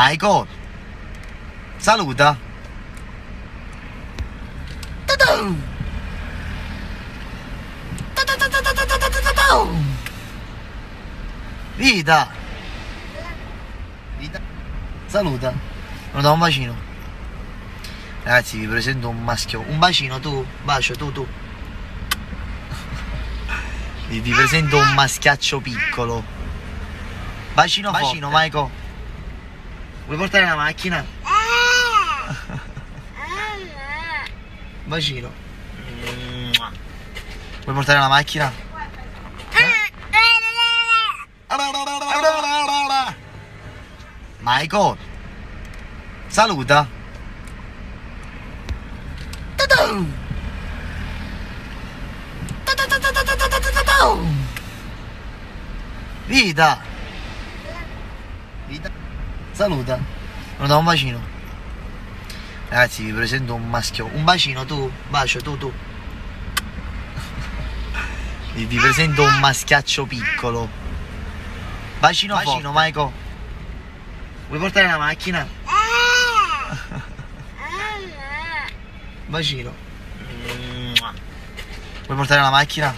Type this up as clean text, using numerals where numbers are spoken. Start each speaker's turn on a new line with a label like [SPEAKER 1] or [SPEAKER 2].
[SPEAKER 1] Michael, saluta. Vita. Vita. Saluta. Non do un bacino. Ragazzi, vi presento un maschio. Un bacino, tu. Bacio, tu. Vi presento un maschiaccio piccolo. Bacino, Michael. Vuoi portare la macchina? Bacino. Vuoi portare la macchina? Michael, saluta. Vita. Vita. Saluta. Non do un bacino. Ragazzi, vi presento un maschio. Un bacino, tu. Bacio, tu. Vi presento un maschiaccio piccolo. Bacino, Michael. Vuoi portare la macchina? Bacino. Vuoi portare la macchina?